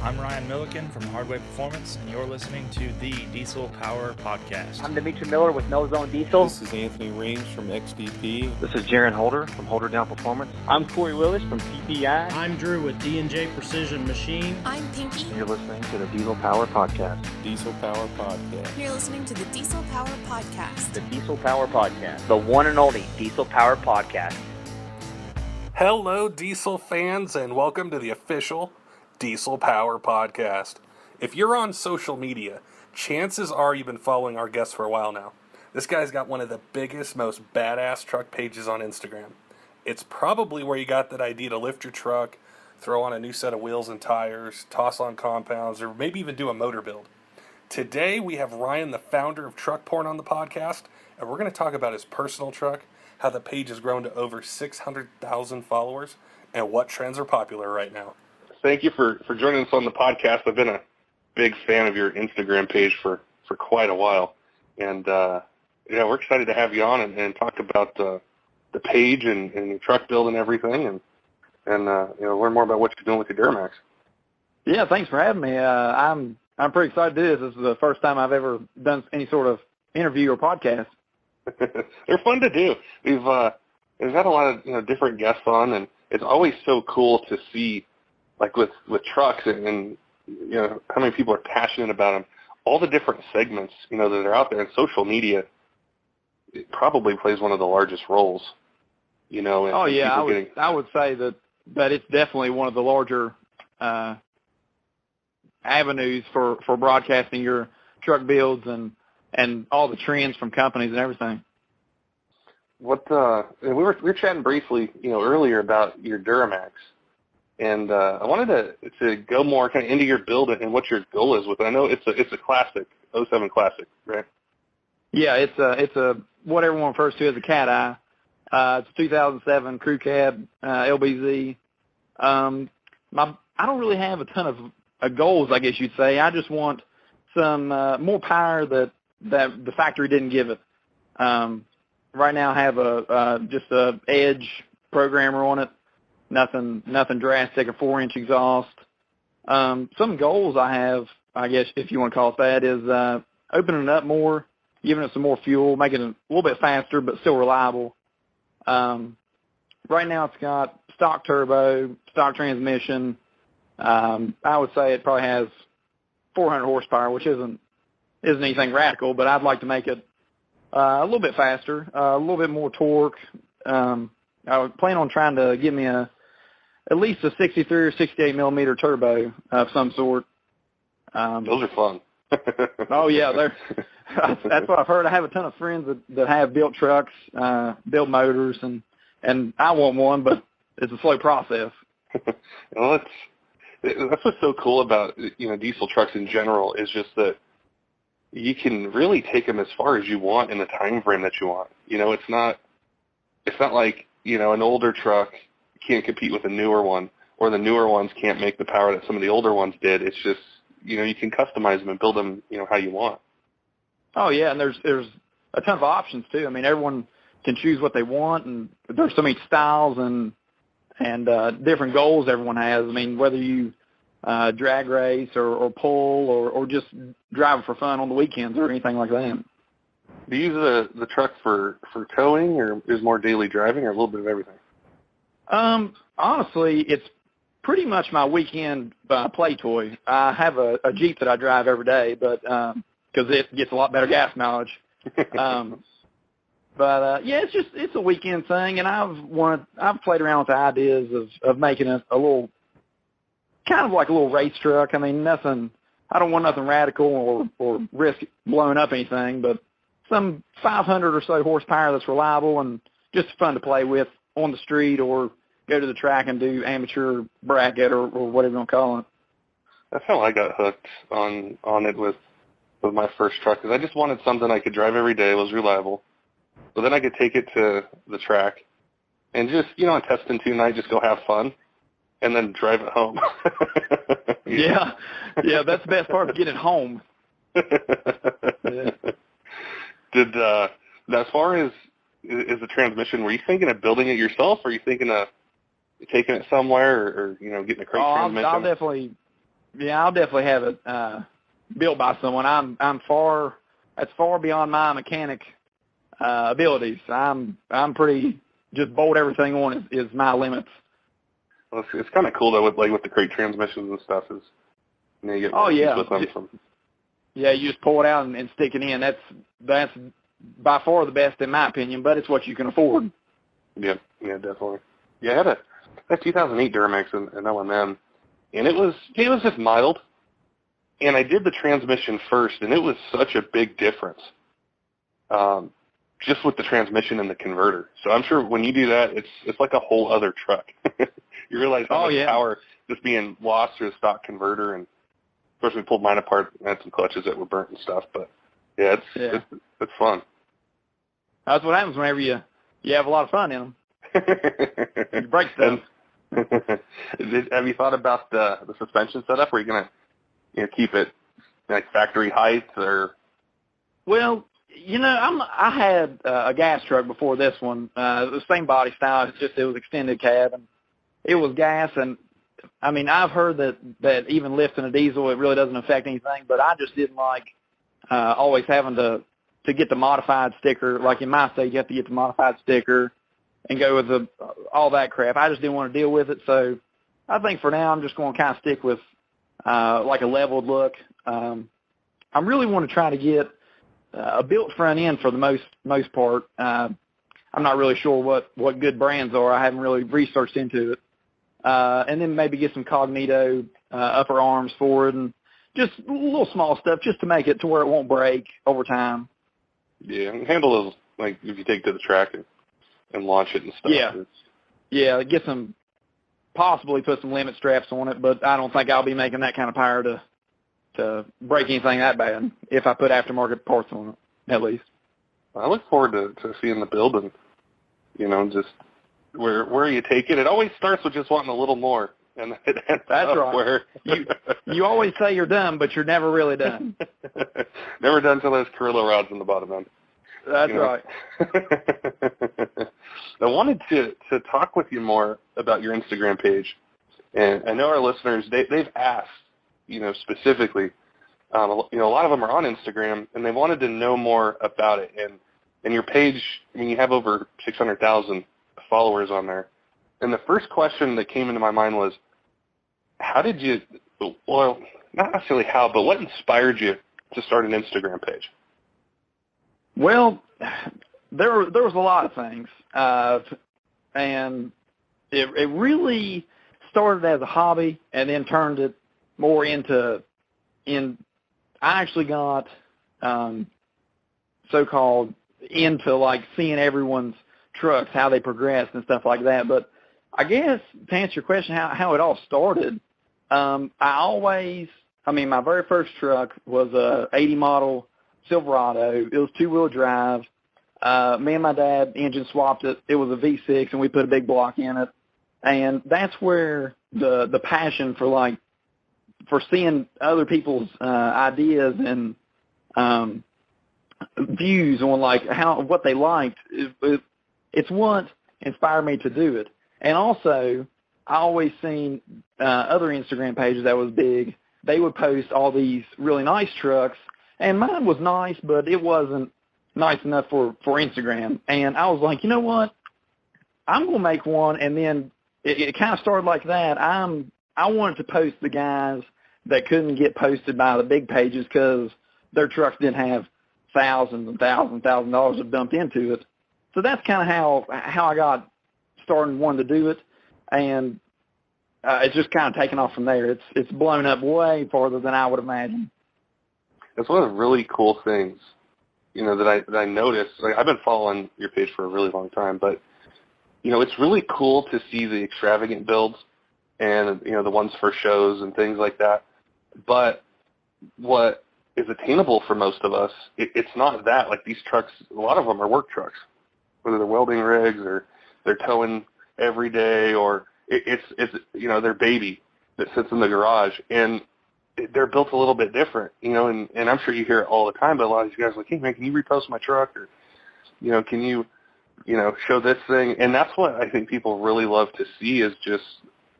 I'm Ryan Milliken from Hardway Performance, and you're listening to the Diesel Power Podcast. I'm Dimitri Miller with No Zone Diesel. This is Anthony Reams from XDP. This is Jaron Holder from Holderdown Performance. I'm Corey Willis from PPEI. I'm Drew with D&J Precision Machine. I'm Pinky. And you're listening to the Diesel Power Podcast. Diesel Power Podcast. You're listening to the Diesel Power Podcast. The Diesel Power Podcast. The one and only Diesel Power Podcast. Hello, Diesel fans, and welcome to the official Diesel Power Podcast. If you're on social media, chances are you've been following our guest for a while now. This guy's got one of the biggest, most badass truck pages on Instagram. It's probably where you got that idea to lift your truck, throw on a new set of wheels and tires, toss on compounds, or maybe even do a motor build. Today we have Ryan, the founder of TruckPorn, on the podcast, and we're going to talk about his personal truck, how the page has grown to over 600,000 followers, and what trends are popular right now. Thank you for joining us on the podcast. I've been a big fan of your Instagram page for quite a while. And, we're excited to have you on and talk about the page and your truck build and everything and learn more about what you're doing with your Duramax. Yeah, thanks for having me. I'm pretty excited to do this. This is the first time I've ever done any sort of interview or podcast. They're fun to do. We've had a lot of different guests on, and it's always so cool to see, like with trucks and how many people are passionate about them, all the different segments, that are out there, and social media, it probably plays one of the largest roles, I would say that it's definitely one of the larger avenues for broadcasting your truck builds and all the trends from companies and everything. What we were chatting briefly, earlier about your Duramax. And I wanted to go more kind of into your build and what your goal is with it. I know it's a classic, 07 classic, right? Yeah, it's a what everyone refers to as a cat eye. It's a 2007 crew cab LBZ. I don't really have a ton of goals, I guess you'd say. I just want some more power that the factory didn't give it. Right now, I have just a Edge programmer on it. Nothing drastic, a 4-inch exhaust. Some goals I have, I guess, if you want to call it that, is opening it up more, giving it some more fuel, making it a little bit faster but still reliable. Right now it's got stock turbo, stock transmission. I would say it probably has 400 horsepower, which isn't anything radical, but I'd like to make it a little bit faster, a little bit more torque. I would plan on trying to give me at least a 63 or 68 millimeter turbo of some sort. Those are fun. Oh yeah, that's what I've heard. I have a ton of friends that have built trucks, build motors, and I want one, but it's a slow process. Well, that's what's so cool about diesel trucks in general is just that you can really take them as far as you want in the time frame that you want. It's not like an older truck can't compete with a newer one, or the newer ones can't make the power that some of the older ones did. It's just, you can customize them and build them, how you want. Oh yeah, and there's a ton of options too. I mean, everyone can choose what they want, and there's so many styles and different goals everyone has. I mean, whether you drag race or pull or just drive for fun on the weekends or anything like that. Do you use the truck for towing, or is more daily driving, or a little bit of everything? Honestly, it's pretty much my weekend play toy. I have a Jeep that I drive every day, but because it gets a lot better gas mileage. It's a weekend thing, and I've played around with the ideas of making it a little, kind of like a little race truck. I mean, I don't want nothing radical or risk blowing up anything, but some 500 or so horsepower that's reliable and just fun to play with on the street or go to the track and do amateur bracket or whatever you want to call it. That's how I got hooked on it with my first truck, because I just wanted something I could drive every day, was reliable. So then I could take it to the track and just, on test and tune night, just go have fun and then drive it home. Yeah, that's the best part, of getting home. Yeah. As far as the transmission, were you thinking of building it yourself, or are you thinking of taking it somewhere, or getting a crate transmission? I'll definitely I'll definitely have it built by someone. That's far beyond my mechanic abilities. I'm pretty just bolt everything on is my limits. Well, it's kind of cool though with the crate transmissions and stuff is you get with them. Yeah, you just pull it out and stick it in. That's by far the best in my opinion, but it's what you can afford. Yeah, definitely. Yeah, I had a 2008 Duramax and LMM, and it was just mild. And I did the transmission first, and it was such a big difference, just with the transmission and the converter. So I'm sure when you do that, it's like a whole other truck. You realize how much power just being lost through a stock converter. And of course, we pulled mine apart and had some clutches that were burnt and stuff. But yeah, it's fun. That's what happens whenever you have a lot of fun in them. You break stuff. Have you thought about the suspension setup? Are you gonna keep it like factory height or? Well, I had a gas truck before this one, the same body style. It's just it was extended cab and it was gas. And I mean, I've heard that even lifting a diesel, it really doesn't affect anything. But I just didn't like always having to get the modified sticker. Like in my state, you have to get the modified sticker and go with all that crap. I just didn't want to deal with it. So I think for now I'm just going to kind of stick with like a leveled look. I really want to try to get a built front end for the most part. I'm not really sure what good brands are. I haven't really researched into it. And then maybe get some Cognito upper arms for it and just little small stuff just to make it to where it won't break over time. Yeah, and handle those, like if you take to the track and launch it and stuff. Yeah, get some, possibly put some limit straps on it, but I don't think I'll be making that kind of power to break anything that bad if I put aftermarket parts on it, at least. I look forward to seeing the build and, just where you take it. It always starts with just wanting a little more. And it ends That's up right. Where you always say you're done, but you're never really done. Never done till there's Carrillo rods in the bottom end. That's right. I wanted to talk with you more about your Instagram page. And I know our listeners, they've asked, specifically, a lot of them are on Instagram, and they wanted to know more about it. And your page, you have over 600,000 followers on there. And the first question that came into my mind was, how did you, well, not necessarily how, but what inspired you to start an Instagram page? Well, there was a lot of things. And it really started as a hobby and then turned it more I actually got so-called into like seeing everyone's trucks, how they progressed and stuff like that. But I guess to answer your question, how it all started, my very first truck was a 80 model Silverado. It was 2-wheel drive. Me and my dad engine swapped it. It was a V6 and we put a big block in it. And that's where the passion for seeing other people's ideas and views on what they liked. It's what inspired me to do it. And also, I always seen other Instagram pages that was big. They would post all these really nice trucks, and mine was nice, but it wasn't nice enough for Instagram. And I was like, you know what? I'm going to make one, and then it kind of started like that. I wanted to post the guys that couldn't get posted by the big pages because their trucks didn't have thousands and thousands of dollars dumped into it. So that's kind of how I got started and wanted to do it, and it's just kind of taken off from there. It's blown up way farther than I would imagine. It's one of the really cool things, that I noticed. I've been following your page for a really long time, but it's really cool to see the extravagant builds and the ones for shows and things like that. But what is attainable for most of us, it's not that. Like these trucks, a lot of them are work trucks, whether they're welding rigs or they're towing every day, or it's their baby that sits in the garage, and they're built a little bit different, and I'm sure you hear it all the time, but a lot of these guys are like, hey man, can you repost my truck, or can you show this thing? And that's what I think people really love to see is just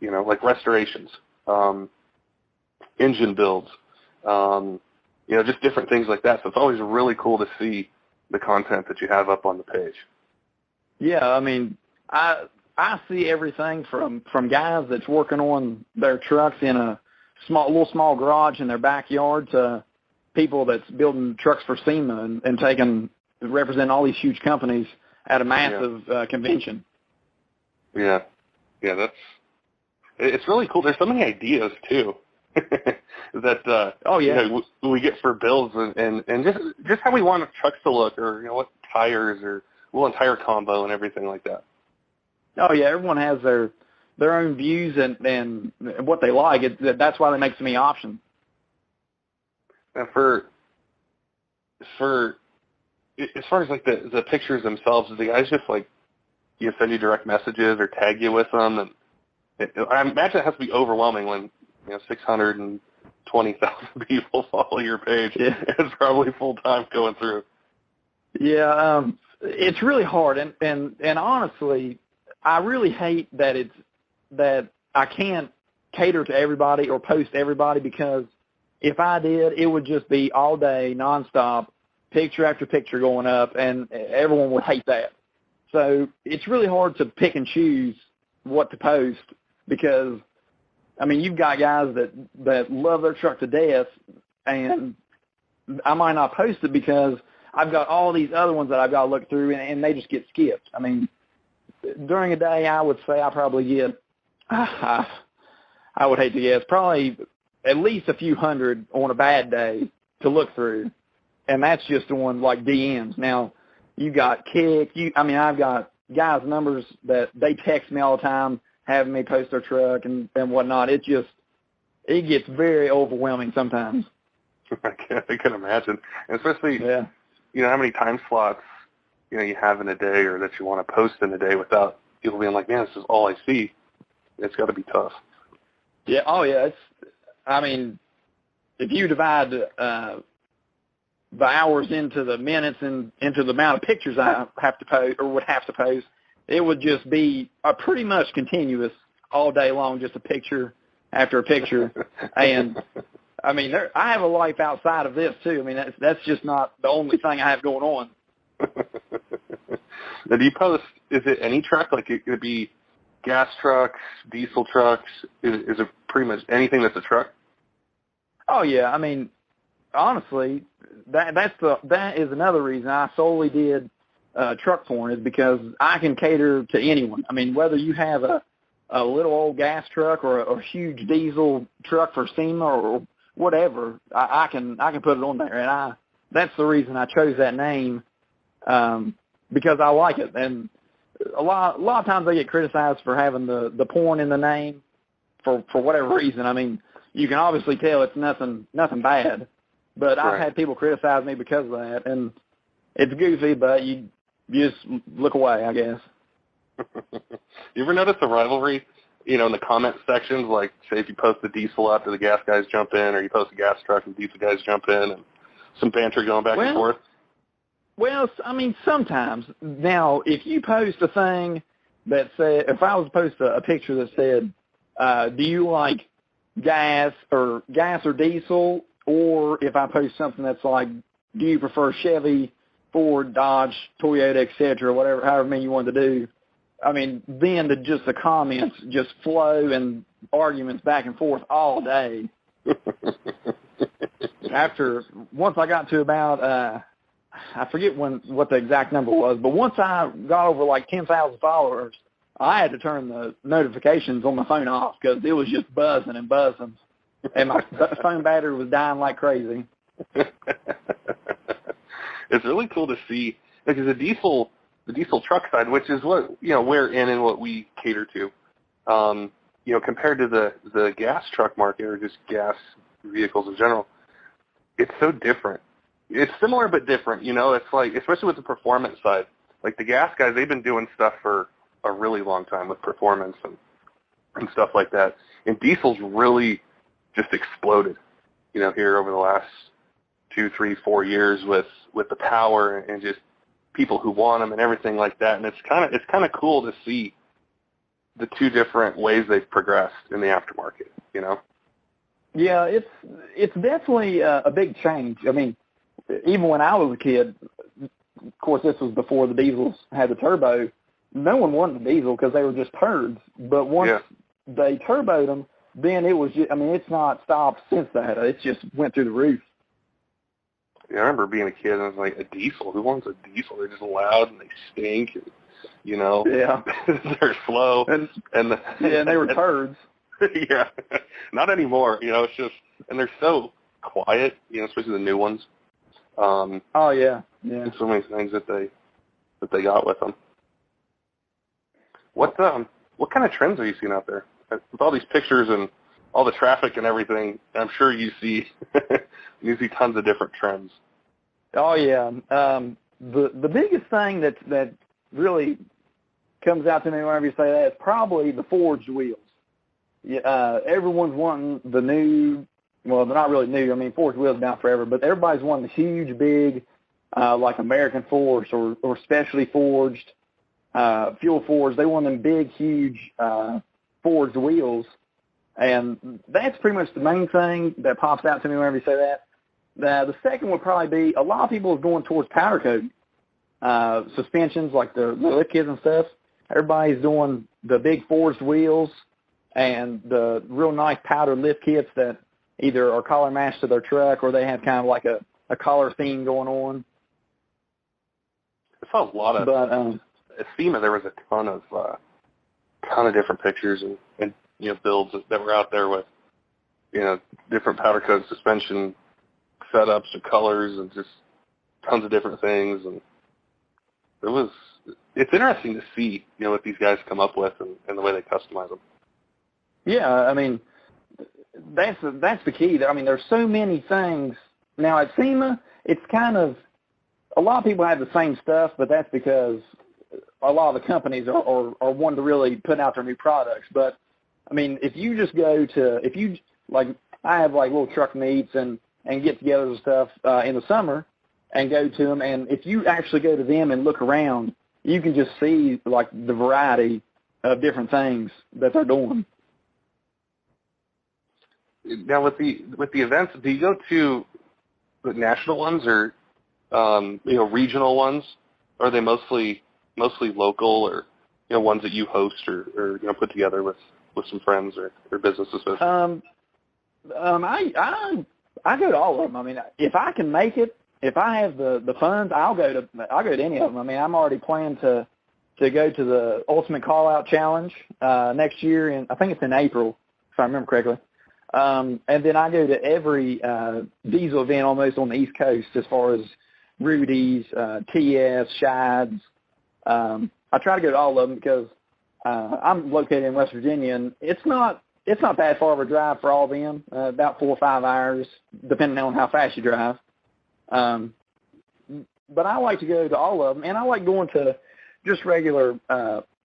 like restorations. engine builds, just different things like that. So it's always really cool to see the content that you have up on the page. Yeah, I mean, I see everything from guys that's working on their trucks in a small garage in their backyard to people that's building trucks for SEMA and representing all these huge companies at a massive convention. Yeah, it's really cool. There's so many ideas too that we get for builds and just how we want our trucks to look, or what tires, or tire combo and everything like that. Oh yeah, everyone has their own views and what they like. That's why they make so many options. And for as far as like the pictures themselves, the guys just like send you direct messages or tag you with them, and I imagine it has to be overwhelming when 620,000 people follow your page. Yeah. It's probably full time going through. Yeah, it's really hard, and honestly, I really hate that I can't cater to everybody or post everybody, because if I did, it would just be all day, nonstop, picture after picture going up, and everyone would hate that. So it's really hard to pick and choose what to post, because, I mean, you've got guys that love their truck to death, and I might not post it because I've got all these other ones that I've got to look through, and they just get skipped. I mean, during a day, I would say I probably get, I would hate to guess, probably at least a few hundred on a bad day to look through, and that's just on like DMs. Now, you got Kick. I've got guys' numbers that they text me all the time, having me post their truck and whatnot. It gets very overwhelming sometimes. I can imagine, and especially how many time slots you have in a day, or that you want to post in a day, without people being like, man, this is all I see. It's got to be tough. Yeah. Oh yeah. If you divide the hours into the minutes and into the amount of pictures I have to post or would have to post, it would just be pretty much continuous all day long, just a picture after a picture. And I mean, I have a life outside of this too. I mean, that's just not the only thing I have going on. Now, do you post? Is it any truck? Like, it could be gas trucks, diesel trucks. Is it pretty much anything that's a truck? Oh yeah. I mean, honestly, that is another reason I solely did TruckPorn, is because I can cater to anyone. I mean, whether you have a little old gas truck or a huge diesel truck for SEMA or whatever, I can put it on there, and that's the reason I chose that name, because I like it. And a lot of times I get criticized for having the porn in the name for whatever reason. I mean, you can obviously tell it's nothing bad, but I've had people criticize me because of that, and it's goofy, but you just look away, I guess. You ever notice a rivalry, in the comment sections? Like, say if you post the diesel up, do the gas guys jump in, or you post a gas truck and the diesel guys jump in, and some banter going back and forth? Well, I mean, sometimes. Now, if you post a thing that said, if I was to post a picture that said, do you like gas or diesel, or if I post something that's like, do you prefer Chevy, Ford, Dodge, Toyota, et cetera, whatever, however many you want to do, I mean, then the comments just flow and arguments back and forth all day. Once I got to about, I forget what the exact number was, but once I got over like 10,000 followers, I had to turn the notifications on my phone off, because it was just buzzing and buzzing, and my phone battery was dying like crazy. It's really cool to see, because the diesel truck side, which is what we're in and what we cater to, compared to the gas truck market, or just gas vehicles in general, it's so different. It's similar but different. It's like, especially with the performance side, like the gas guys, they've been doing stuff for a really long time with performance and stuff like that. And diesel's really just exploded, here over the last 2, 3, 4 years with the power and just people who want them and everything like that. And it's kind of cool to see the two different ways they've progressed in the aftermarket, Yeah, it's definitely a big change. I mean, even when I was a kid, of course, this was before the diesels had the turbo. No one wanted the diesel because they were just turds. But once they turboed them, then it was just, I mean, it's not stopped since that. It just went through the roof. Yeah, I remember being a kid and I was like, a diesel? Who wants a diesel? They're just loud and they stink and, you know, they're slow. And they were turds. Yeah, not anymore. You know, it's just, and they're so quiet, you know, especially the new ones. Yeah. And so many things that they got with them. What kind of trends are you seeing out there? With all these pictures and all the traffic and everything, I'm sure you see tons of different trends. Oh yeah. The biggest thing that really comes out to me whenever you say that is probably the forged wheels. Everyone's wanting the new. Well, they're not really new. I mean, forged wheels have been out forever, but everybody's wanting the huge, big, like American Force or specially forged, fuel forged. They want them big, huge forged wheels, and that's pretty much the main thing that pops out to me whenever you say that. The second would probably be a lot of people are going towards powder coat suspensions, like the lift kits and stuff. Everybody's doing the big forged wheels and the real nice powder lift kits that either are collar matched to their truck or they have kind of like a collar theme going on. I saw a lot of at SEMA. There was a ton of different pictures and you know, builds that were out there with, you know, different powder coat suspension setups and colors and just tons of different things. And it's interesting to see, you know, what these guys come up with and the way they customize them. Yeah, I mean, that's the key. I mean, there's so many things. Now, at SEMA, it's kind of, a lot of people have the same stuff, but that's because a lot of the companies are wanting to really put out their new products. But, I mean, if you just go to, like, I have, like, little truck meets and get-togethers and stuff in the summer and go to them, and if you actually go to them and look around, you can just see, like, the variety of different things that they're doing. Now, with the events, do you go to the national ones or you know, regional ones? Or are they mostly local, or, you know, ones that you host or you know, put together with some friends or business associates? I go to all of them. I mean, if I can make it, if I have the funds, I'll go to any of them. I mean, I'm already planning to go to the Ultimate Call Out Challenge next year, and I think it's in April, if I remember correctly. And then I go to every diesel event almost on the East Coast, as far as Rudy's, TS, Shides. I try to go to all of them because I'm located in West Virginia, and it's not that far of a drive for all of them, about 4 or 5 hours, depending on how fast you drive. But I like to go to all of them, and I like going to just regular,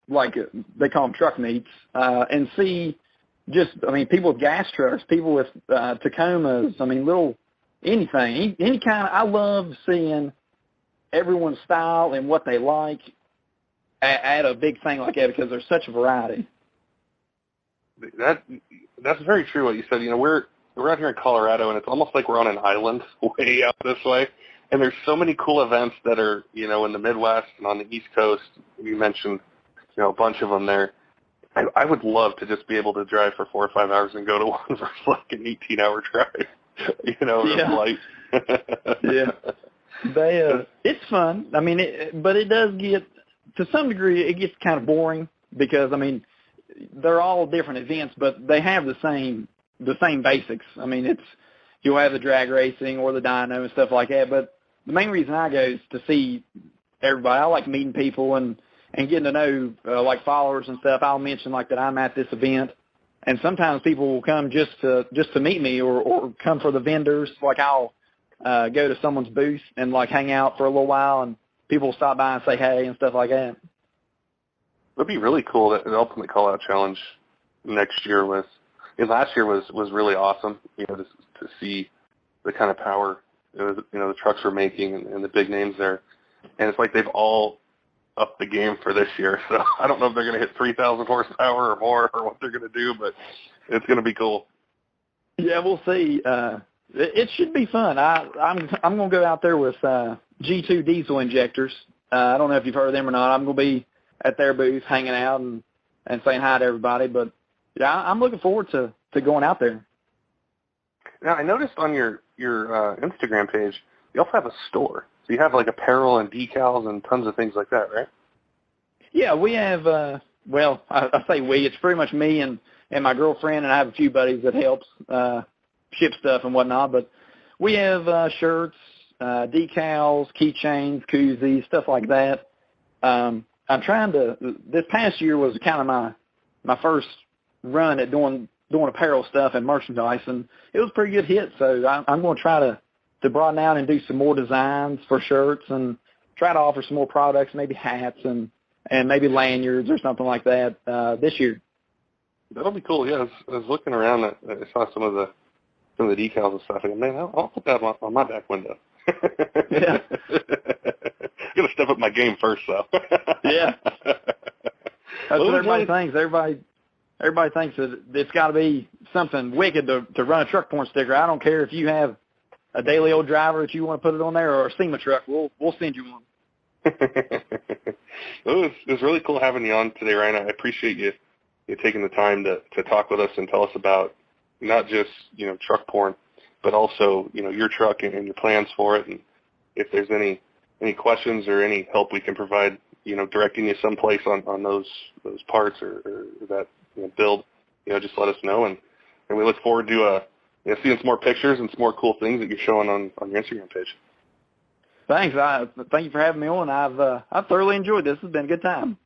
like they call them truck meets, and see just, I mean, people with gas trucks, people with Tacomas, I mean, anything, any kind of, I love seeing everyone's style and what they like at a big thing like that because there's such a variety. That's very true what you said. You know, we're out here in Colorado, and it's almost like we're on an island way out this way. And there's so many cool events that are, you know, in the Midwest and on the East Coast. You mentioned, you know, a bunch of them there. I would love to just be able to drive for 4 or 5 hours and go to one for like an 18-hour drive, you know, or a flight. Yeah. It's fun. I mean, but it does get, to some degree, it gets kind of boring because, I mean, they're all different events, but they have the same basics. I mean, you'll have the drag racing or the dyno and stuff like that, but the main reason I go is to see everybody. I like meeting people and getting to know, like, followers and stuff. I'll mention, like, that I'm at this event, and sometimes people will come just to meet me or come for the vendors. Like, I'll go to someone's booth and, like, hang out for a little while, and people will stop by and say hey and stuff like that. It would be really cool that the Ultimate Call Out Challenge next year last year was really awesome, you know, to see the kind of power, you know, the trucks were making and the big names there. And it's like they've all upped the game for this year. So I don't know if they're going to hit 3,000 horsepower or more or what they're going to do, but it's going to be cool. Yeah, we'll see. It should be fun. I'm going to go out there with G2 diesel injectors. I don't know if you've heard of them or not. I'm going to be at their booth hanging out and saying hi to everybody. But, yeah, I'm looking forward to going out there. Now, I noticed on your Instagram page, you also have a store. So you have, like, apparel and decals and tons of things like that, right? Yeah, we have, I say we. It's pretty much me and my girlfriend, and I have a few buddies that helps ship stuff and whatnot. But we have shirts, decals, keychains, koozies, stuff like that. I'm trying to. This past year was kind of my first run at doing apparel stuff and merchandise, and it was a pretty good hit. So I'm going to try to broaden out and do some more designs for shirts and try to offer some more products, maybe hats and maybe lanyards or something like that this year. That'll be cool. Yeah, I was looking around. I saw some of the decals and stuff. And man, I'll put that on my back window. Yeah. Gonna step up my game first, though. Yeah. That's what everybody thinks. Everybody thinks that it's got to be something wicked to run a TruckPorn sticker. I don't care if you have a daily old driver that you want to put it on there or a SEMA truck. We'll send you one. It was really cool having you on today, Ryan. I appreciate you taking the time to talk with us and tell us about not just, TruckPorn, but also, your truck and your plans for it. And if there's any questions or any help we can provide, directing you someplace on those parts or that build, just let us know. And we look forward to seeing some more pictures and some more cool things that you're showing on your Instagram page. Thanks. Thank you for having me on. I've thoroughly enjoyed this. It's been a good time.